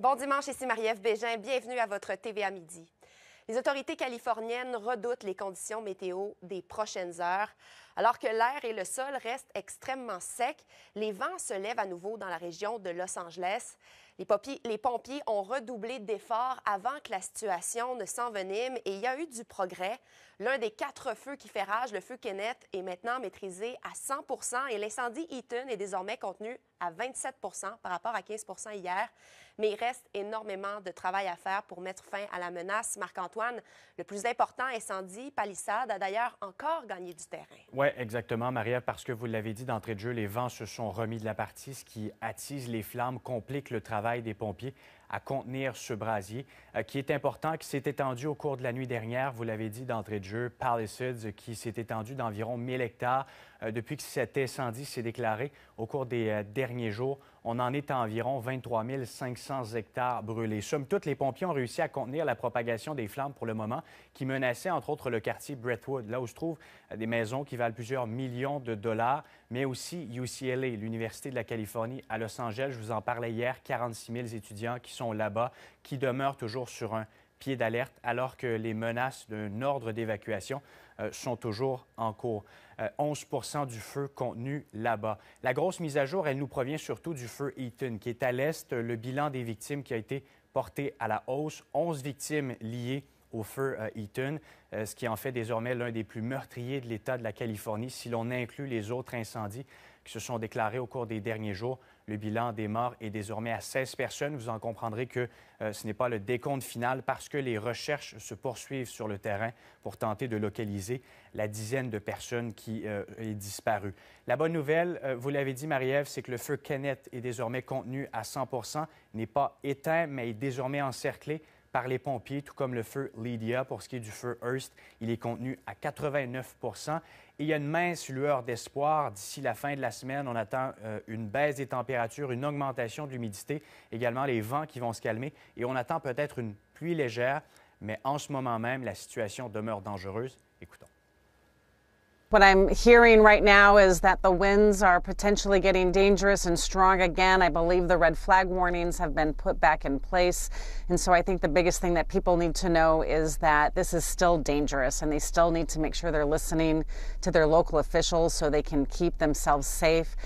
Bon dimanche, ici Marie-Ève Bégin. Bienvenue à votre TVA Midi. Les autorités californiennes redoutent les conditions météo des prochaines heures. Alors que l'air et le sol restent extrêmement secs, les vents se lèvent à nouveau dans la région de Los Angeles. Les pompiers ont redoublé d'efforts avant que la situation ne s'envenime et il y a eu du progrès. L'un des 4 feux qui fait rage, le feu Kenneth, est maintenant maîtrisé à 100 et l'incendie Eaton est désormais contenu à 27 par rapport à 15 hier. Mais il reste énormément de travail à faire pour mettre fin à la menace. Marc-Antoine, le plus important incendie, Palisade, a d'ailleurs encore gagné du terrain. Oui, exactement, Marie-Ève, parce que vous l'avez dit d'entrée de jeu, les vents se sont remis de la partie, ce qui attise les flammes, complique le travail des pompiers à contenir ce brasier, qui est important, qui s'est étendu au cours de la nuit dernière. Vous l'avez dit d'entrée de jeu, Palisades, qui s'est étendu d'environ 1000 hectares depuis que cet incendie s'est déclaré au cours des derniers jours. On en est à environ 23 500 hectares brûlés. Somme toute, les pompiers ont réussi à contenir la propagation des flammes pour le moment, qui menaçaient entre autres le quartier Brentwood, là où se trouvent des maisons qui valent plusieurs millions de dollars, mais aussi UCLA, l'Université de la Californie à Los Angeles. Je vous en parlais hier, 46 000 étudiants qui sont là-bas, qui demeurent toujours sur un pied d'alerte, alors que les menaces d'un ordre d'évacuation sont toujours en cours. 11 du feu contenu là-bas. La grosse mise à jour, elle nous provient surtout du feu Eaton, qui est à l'est. Le bilan des victimes qui a été porté à la hausse. 11 victimes liées au feu Eaton, ce qui en fait désormais l'un des plus meurtriers de l'État de la Californie. Si l'on inclut les autres incendies qui se sont déclarés au cours des derniers jours, le bilan des morts est désormais à 16 personnes. Vous en comprendrez que ce n'est pas le décompte final parce que les recherches se poursuivent sur le terrain pour tenter de localiser la dizaine de personnes qui est disparue. La bonne nouvelle, vous l'avez dit, Marie-Ève, c'est que le feu Kenneth est désormais contenu à 100 n'est pas éteint, mais est désormais encerclé par les pompiers, tout comme le feu Lydia. Pour ce qui est du feu Hearst, il est contenu à 89 et il y a une mince lueur d'espoir. D'ici la fin de la semaine, on attend une baisse des températures, une augmentation de l'humidité, également les vents qui vont se calmer et on attend peut-être une pluie légère, mais en ce moment même, la situation demeure dangereuse. Écoutons. What I'm hearing right now is that the winds are potentially getting dangerous and strong again. I believe the red flag warnings have been put back in place. And so I think the biggest thing that people need to know is that this is still dangerous and they still need to make sure they're listening to their local officials so they can keep themselves safe.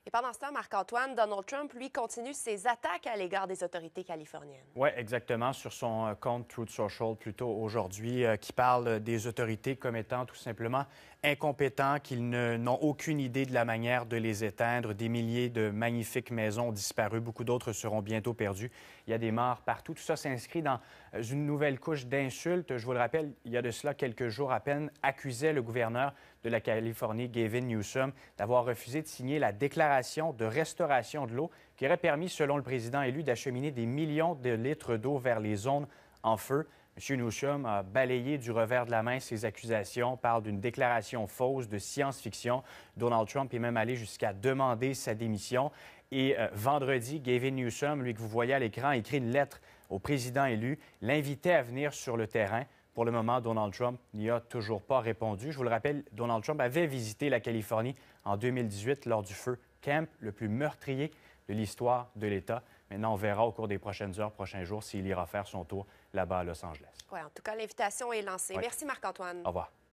Et pendant ce temps, Marc-Antoine, Donald Trump, lui, continue ses attaques à l'égard des autorités californiennes. Oui, exactement, sur son compte Truth Social, plutôt aujourd'hui, qui parle des autorités comme étant tout simplement incompétents, qu'ils n'ont aucune idée de la manière de les éteindre. Des milliers de magnifiques maisons ont disparu, beaucoup d'autres seront bientôt perdues. Il y a des morts partout. Tout ça s'inscrit dans une nouvelle couche d'insultes. Je vous le rappelle, il y a de cela quelques jours à peine, accusait le gouverneur de la Californie, Gavin Newsom, d'avoir refusé de signer la déclaration de restauration de l'eau qui aurait permis, selon le président élu, d'acheminer des millions de litres d'eau vers les zones en feu. M. Newsom a balayé du revers de la main ces accusations, parle d'une déclaration fausse de science-fiction. Donald Trump est même allé jusqu'à demander sa démission. Et vendredi, Gavin Newsom, lui que vous voyez à l'écran, a écrit une lettre au président élu, l'invitait à venir sur le terrain. Pour le moment, Donald Trump n'y a toujours pas répondu. Je vous le rappelle, Donald Trump avait visité la Californie en 2018 lors du feu Camp, le plus meurtrier de l'histoire de l'État. Maintenant, on verra au cours des prochaines heures, prochains jours, s'il ira faire son tour là-bas à Los Angeles. Oui, en tout cas, l'invitation est lancée. Oui. Merci, Marc-Antoine. Au revoir.